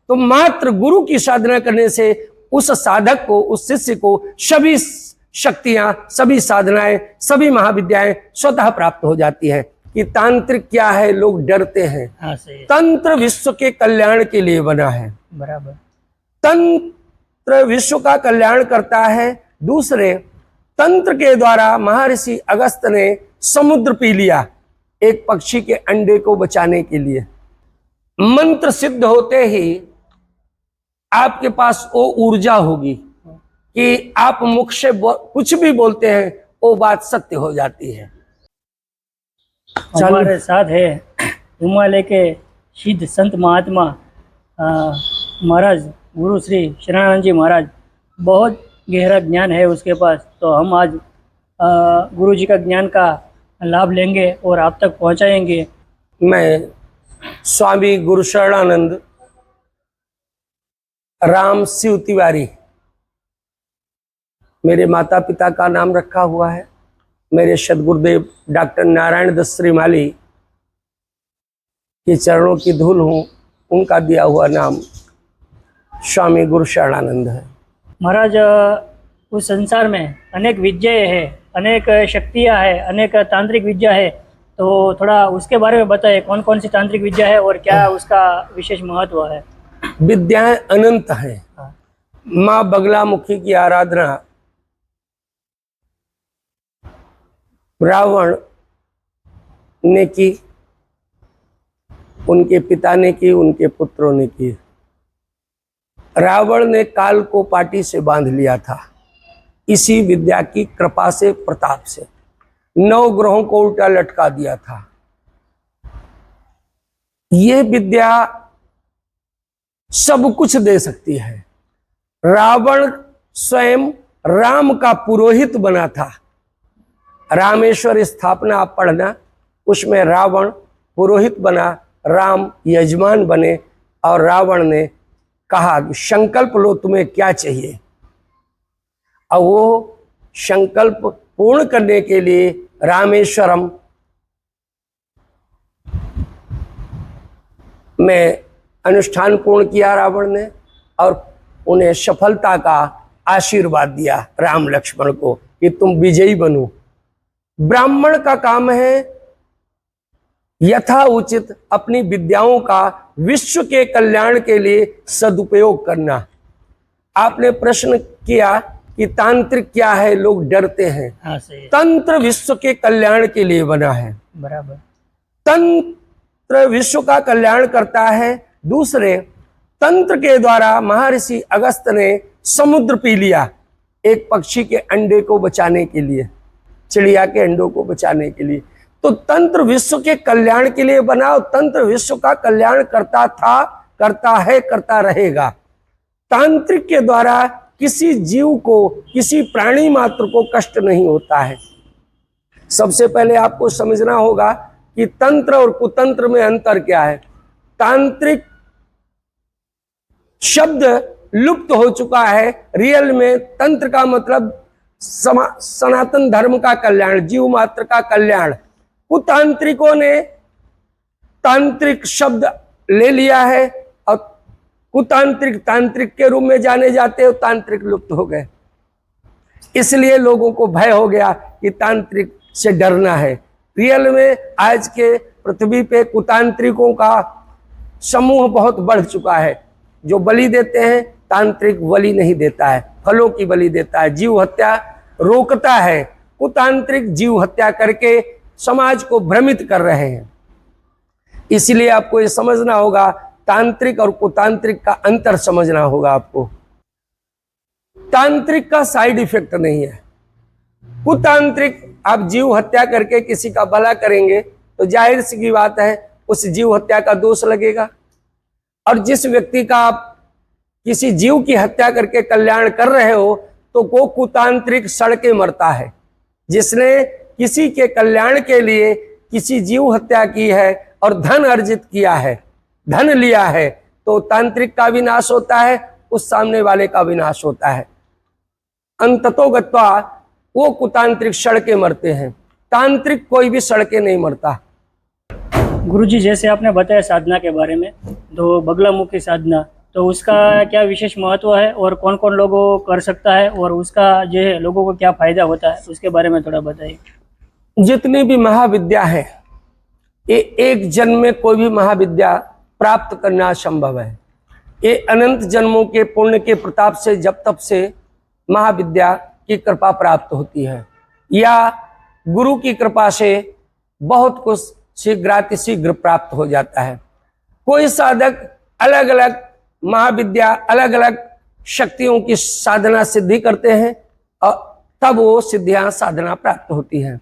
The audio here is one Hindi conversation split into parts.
तो मात्र गुरु की साधना करने से उस साधक को, उस शिष्य को सभी शक्तियां, सभी साधनाएं, सभी महाविद्याएं स्वतः प्राप्त हो जाती है। कि तांत्रिक क्या है, लोग डरते हैं। हाँ, सही। तंत्र विश्व के कल्याण के लिए बना है। बराबर। तंत्र विश्व का कल्याण करता है। दूसरे, तंत्र के द्वारा महर्षि अगस्त्य ने समुद्र पी लिया एक पक्षी के अंडे को बचाने के लिए। मंत्र सिद्ध होते ही आपके पास वो ऊर्जा होगी कि आप मुख से कुछ भी बोलते हैं वो बात सत्य हो जाती है। हमारे साथ है हिमालय के सिद्ध संत महात्मा महाराज गुरु श्री शरणानंद जी महाराज। बहुत गहरा ज्ञान है उसके पास, तो हम आज गुरु जी का ज्ञान का लाभ लेंगे और आप तक पहुंचाएंगे। मैं स्वामी गुरु शरणानंद राम शिव तिवारी, मेरे माता पिता का नाम रखा हुआ है। मेरे सदगुरुदेव डॉक्टर नारायण दत्त श्रीमाली के चरणों की धूल हूँ, उनका दिया हुआ नाम स्वामी गुरु शरणानंद है। महाराज, उस संसार में अनेक विद्याएं हैं, अनेक शक्तियां हैं, अनेक तांत्रिक विद्या है, तो थोड़ा उसके बारे में बताइए। कौन कौन सी तांत्रिक विद्या है और क्या उसका विशेष महत्व है? विद्याएं अनंत हैं। माँ बगलामुखी की आराधना रावण ने की, उनके पिता ने की, उनके पुत्रों ने की। रावण ने काल को पाटी से बांध लिया था इसी विद्या की कृपा से, प्रताप से। 9 ग्रहों को उल्टा लटका दिया था। ये विद्या सब कुछ दे सकती है। रावण स्वयं राम का पुरोहित बना था। रामेश्वर स्थापना आप पढ़ना, उसमें रावण पुरोहित बना, राम यजमान बने। और रावण ने कहा कि संकल्प लो, तुम्हें क्या चाहिए। और वो संकल्प पूर्ण करने के लिए रामेश्वरम में अनुष्ठान पूर्ण किया रावण ने, और उन्हें सफलता का आशीर्वाद दिया राम लक्ष्मण को कि तुम विजयी बनो। ब्राह्मण का काम है यथा उचित अपनी विद्याओं का विश्व के कल्याण के लिए सदुपयोग करना। आपने प्रश्न किया कि तांत्रिक क्या है, लोग डरते हैं। हाँ, सही। तंत्र विश्व के कल्याण के लिए बना है। बराबर। तंत्र विश्व का कल्याण करता है। दूसरे, तंत्र के द्वारा महर्षि अगस्त्य ने समुद्र पी लिया एक पक्षी के अंडे को बचाने के लिए, चिड़िया के अंडों को बचाने के लिए। तो तंत्र विश्व के कल्याण के लिए बना, और तंत्र विश्व का कल्याण करता था, करता है, करता रहेगा। तांत्रिक के द्वारा किसी जीव को, किसी प्राणी मात्र को कष्ट नहीं होता है। सबसे पहले आपको समझना होगा कि तंत्र और कुतंत्र में अंतर क्या है। तांत्रिक शब्द लुप्त हो चुका है। रियल में तंत्र का मतलब सनातन धर्म का कल्याण, जीव मात्र का कल्याण। कुतांत्रिकों ने तांत्रिक शब्द ले लिया है और कुतांत्रिक तांत्रिक के रूप में जाने जाते हैं, तांत्रिक लुप्त हो गए। इसलिए लोगों को भय हो गया कि तांत्रिक से डरना है। रियल में आज के पृथ्वी पे कुतांत्रिकों का समूह बहुत बढ़ चुका है। जो बलि देते हैं, तांत्रिक बलि नहीं देता है, फलों की बलि देता है, जीव हत्या रोकता है। कुतांत्रिक जीव हत्या करके समाज को भ्रमित कर रहे हैं। इसलिए आपको ये समझना होगा, तांत्रिक और कुतांत्रिक का अंतर समझना होगा आपको। तांत्रिक का साइड इफेक्ट नहीं है। कुतांत्रिक, आप जीव हत्या करके किसी का भला करेंगे तो जाहिर सी बात है उस जीव हत्या का दोष लगेगा। और जिस व्यक्ति का आप किसी जीव की हत्या करके कल्याण कर रहे हो तो वो कुतांत्रिक सड़के मरता है। जिसने किसी के कल्याण के लिए किसी जीव हत्या की है और धन अर्जित किया है, धन लिया है, तो तांत्रिक का विनाश होता है, उस सामने वाले का विनाश होता है। अंततो गत्वा वो कुतांत्रिक सड़के मरते हैं, तांत्रिक कोई भी सड़के नहीं मरता। गुरुजी, जैसे आपने बताया साधना के बारे में, तो बगलामुखी साधना, तो उसका क्या विशेष महत्व है और कौन कौन लोगों कर सकता है और उसका जो है लोगों को क्या फायदा होता है, उसके बारे में थोड़ा बताइए। जितनी भी महाविद्या है, ये एक जन्म में कोई भी महाविद्या प्राप्त करना असंभव है। ये अनंत जन्मों के पुण्य के प्रताप से जब तब से महाविद्या की कृपा प्राप्त होती है, या गुरु की कृपा से बहुत कुछ शीघ्रातिशीघ्र प्राप्त हो जाता है। कोई साधक अलग अलग महाविद्या, अलग अलग शक्तियों की साधना सिद्धि करते हैं और तब वो सिद्धियां साधना प्राप्त होती हैं।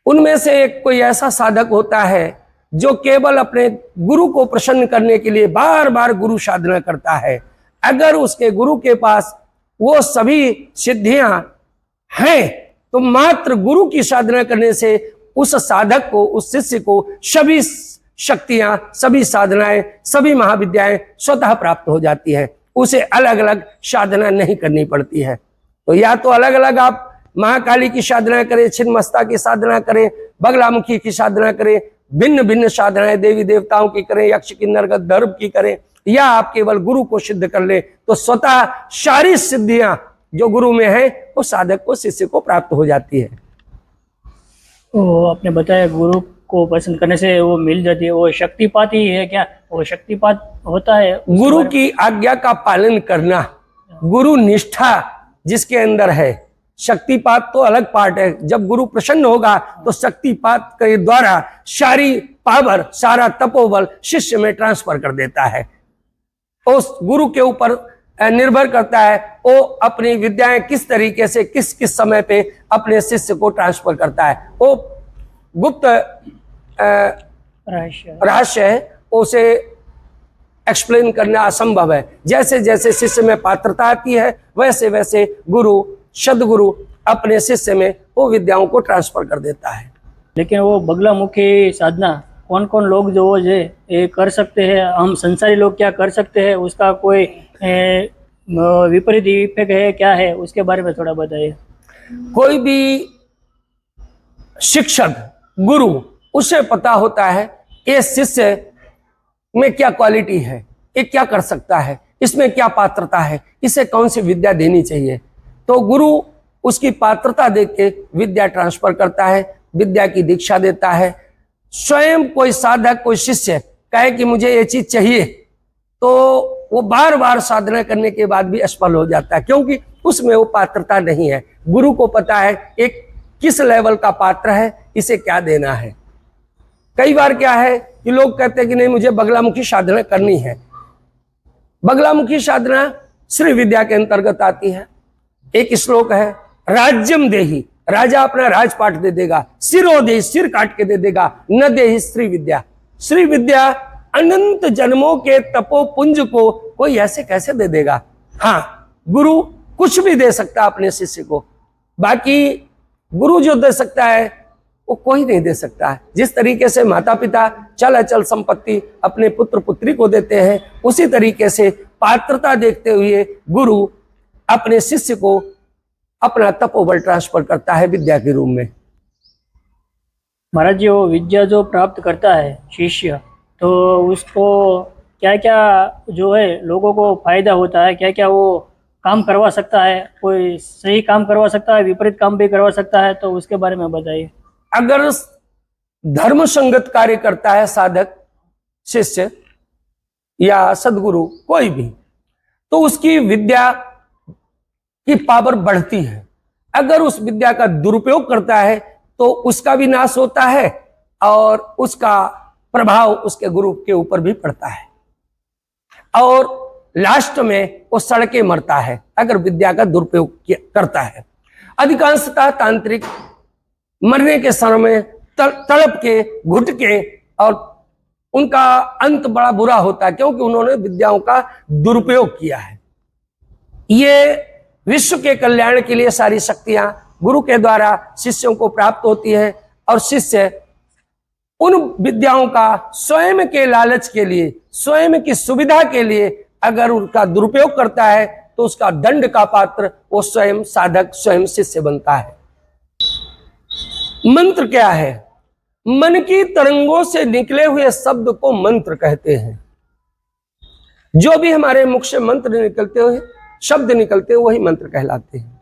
उनमें से एक कोई ऐसा साधक होता है जो केवल अपने गुरु को प्रसन्न करने के लिए बार बार गुरु साधना करता है। अगर उसके गुरु के पास वो सभी सिद्धियां हैं तो मात्र गुरु की साधना करने से उस साधक को, उस शिष्य को सभी शक्तियां, सभी साधनाएं, सभी महाविद्याएं स्वतः प्राप्त हो जाती है। उसे अलग अलग साधना नहीं करनी पड़ती है। तो या तो अलग अलग आप महाकाली की साधना करें, छिन्नमस्ता की साधना करें, बगलामुखी की साधना करें, भिन्न भिन्न साधनाएं देवी देवताओं की करें, यक्ष किन्नर गंधर्व की करें, या आप केवल गुरु को सिद्ध कर ले तो स्वतः सारी सिद्धियां जो गुरु में है वो साधक को, शिष्य को प्राप्त हो जाती है। वो आपने बताया गुरु को पसंद करने से वो मिल जाती है, वो शक्तिपात ही है क्या? वो शक्तिपात होता है गुरु की आज्ञा का पालन करना, गुरु निष्ठा जिसके अंदर है। शक्तिपात तो अलग पार्ट है। जब गुरु प्रसन्न होगा तो शक्तिपात के द्वारा सारी पावर, सारा तपोबल शिष्य में ट्रांसफर कर देता है। उस गुरु के ऊपर निर्भर करता है वो अपनी विद्याएं किस तरीके से, किस किस समय पे अपने शिष्य को ट्रांसफर करता है। वो गुप्त रहस्य है, उसे एक्सप्लेन करना असंभव है। जैसे जैसे शिष्य में पात्रता आती है वैसे वैसे गुरु, सदगुरु अपने शिष्य में वो विद्याओं को ट्रांसफर कर देता है। लेकिन वो बगलामुखी साधना कौन कौन लोग जो है ये कर सकते हैं? हम संसारी लोग क्या कर सकते हैं? उसका कोई विपरीत इफेक्ट है क्या है? उसके बारे में थोड़ा बताइए। कोई भी शिक्षक, गुरु, उसे पता होता है ये शिष्य में क्या क्वालिटी है, ये क्या कर सकता है, इसमें क्या पात्रता है, इसे कौन सी विद्या देनी चाहिए। तो गुरु उसकी पात्रता देख के विद्या ट्रांसफर करता है, विद्या की दीक्षा देता है। स्वयं कोई साधक, कोई शिष्य कहे कि मुझे ये चीज चाहिए तो वो बार बार साधना करने के बाद भी असफल हो जाता है, क्योंकि उसमें वो पात्रता नहीं है। गुरु को पता है एक किस लेवल का पात्र है, इसे क्या देना है। कई बार क्या है कि लोग कहते हैं कि नहीं मुझे बगलामुखी साधना करनी है। बगलामुखी साधना श्री विद्या के अंतर्गत आती है। एक श्लोक है, राज्यम देहि, राजा अपना राजपाट दे देगा, सिरो दे, सिर काट के दे देगा, न देहि श्री विद्या। श्री विद्या अनंत जन्मों के तपो पुंज को कोई ऐसे कैसे दे देगा। हाँ, गुरु कुछ भी दे सकता है अपने शिष्य को, बाकी गुरु जो दे सकता है वो कोई नहीं दे सकता है। जिस तरीके से माता पिता चल अचल संपत्ति अपने पुत्र पुत्री को देते हैं, उसी तरीके से पात्रता देखते हुए गुरु अपने शिष्य को अपना तपोबल ट्रांसफर करता है विद्या के रूप में। महाराज जी, वो विद्या जो प्राप्त करता है शिष्य, तो उसको क्या क्या जो है लोगों को फायदा होता है, क्या क्या वो काम करवा सकता है? कोई सही काम करवा सकता है, विपरीत काम भी करवा सकता है, तो उसके बारे में बताइए। अगर धर्म संगत कार्य करता है साधक, शिष्य या सदगुरु कोई भी, तो उसकी विद्या की पावर बढ़ती है। अगर उस विद्या का दुरुपयोग करता है तो उसका भी नाश होता है और उसका प्रभाव उसके गुरु के ऊपर भी पड़ता है, और लास्ट में वो सड़ के मरता है अगर विद्या का दुरुपयोग करता है। अधिकांशतः तांत्रिक मरने के समय में तड़प के, घुट के, और उनका अंत बड़ा बुरा होता है, क्योंकि उन्होंने विद्याओं का दुरुपयोग किया है। ये विश्व के कल्याण के लिए सारी शक्तियां गुरु के द्वारा शिष्यों को प्राप्त होती है, और शिष्य उन विद्याओं का स्वयं के लालच के लिए, स्वयं की सुविधा के लिए अगर उनका दुरुपयोग करता है तो उसका दंड का पात्र वो स्वयं साधक, स्वयं शिष्य बनता है। मंत्र क्या है? मन की तरंगों से निकले हुए शब्द को मंत्र कहते हैं। जो भी हमारे मुख से मंत्र निकलते हुए, शब्द निकलते हैं, वही मंत्र कहलाते हैं।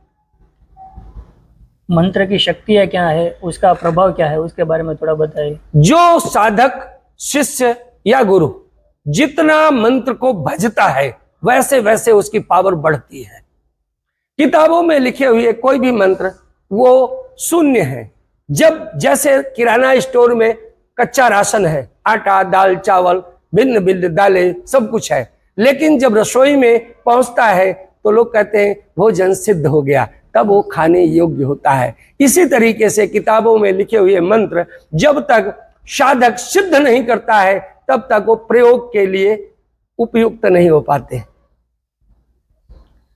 मंत्र की शक्तियाँ क्या है, उसका प्रभाव क्या है, उसके बारे में थोड़ा बताइए। जो साधक, शिष्य या गुरु जितना मंत्र को भजता है, वैसे वैसे उसकी पावर बढ़ती है। किताबों में लिखे हुए कोई भी मंत्र वो शून्य है। जब जैसे किराना स्टोर में कच्चा राशन है, आटा, दाल, चावल, भिन्न भिन्न दालें, सब कुछ है, लेकिन जब रसोई में पहुंचता है तो लोग कहते हैं भोजन सिद्ध हो गया, तब वो खाने योग्य होता है। इसी तरीके से किताबों में लिखे हुए मंत्र जब तक साधक सिद्ध नहीं करता है, तब तक वो प्रयोग के लिए उपयुक्त नहीं हो पाते।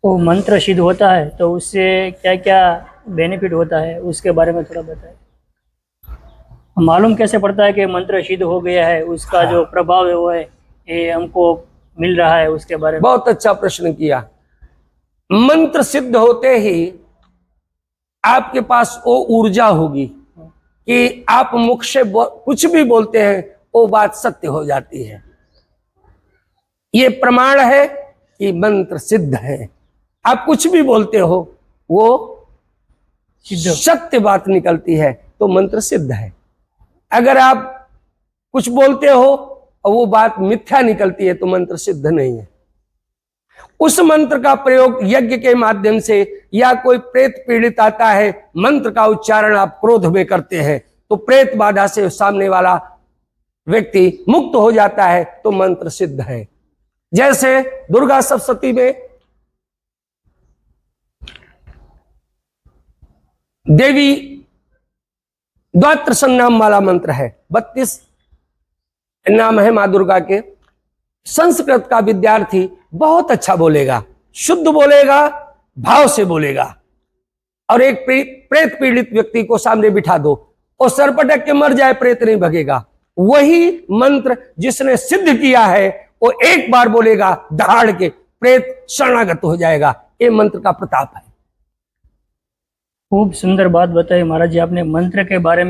वो मंत्र सिद्ध होता है तो उससे क्या क्या बेनिफिट होता है, उसके बारे में थोड़ा बताइए। मालूम कैसे पड़ता है कि मंत्र सिद्ध हो गया है, उसका जो प्रभाव है वो है ये हमको मिल रहा है, उसके बारे में। बहुत अच्छा प्रश्न किया। मंत्र सिद्ध होते ही आपके पास वो ऊर्जा होगी कि आप मुख से कुछ भी बोलते हैं, वो बात सत्य हो जाती है। ये प्रमाण है कि मंत्र सिद्ध है। आप कुछ भी बोलते हो, वो सत्य बात निकलती है, तो मंत्र सिद्ध है। अगर आप कुछ बोलते हो और वो बात मिथ्या निकलती है, तो मंत्र सिद्ध नहीं है। उस मंत्र का प्रयोग यज्ञ के माध्यम से, या कोई प्रेत पीड़ित आता है, मंत्र का उच्चारण आप क्रोध में करते हैं, तो प्रेत बाधा से सामने वाला व्यक्ति मुक्त हो जाता है, तो मंत्र सिद्ध है। जैसे दुर्गा सप्तशती में देवी द्वादश नाम वाला मंत्र है, 32 नाम है मां दुर्गा के। संस्कृत का विद्यार्थी बहुत अच्छा बोलेगा, शुद्ध बोलेगा, भाव से बोलेगा, और एक प्रेत पीड़ित व्यक्ति को सामने बिठा दो और सर पटक के मर जाए, प्रेत नहीं भगेगा। वही मंत्र जिसने सिद्ध किया है, वो एक बार बोलेगा, दहाड़ के प्रेत शरणागत हो जाएगा। ये मंत्र का प्रताप है। खूब सुंदर बात बताई महाराज जी आपने मंत्र के बारे में।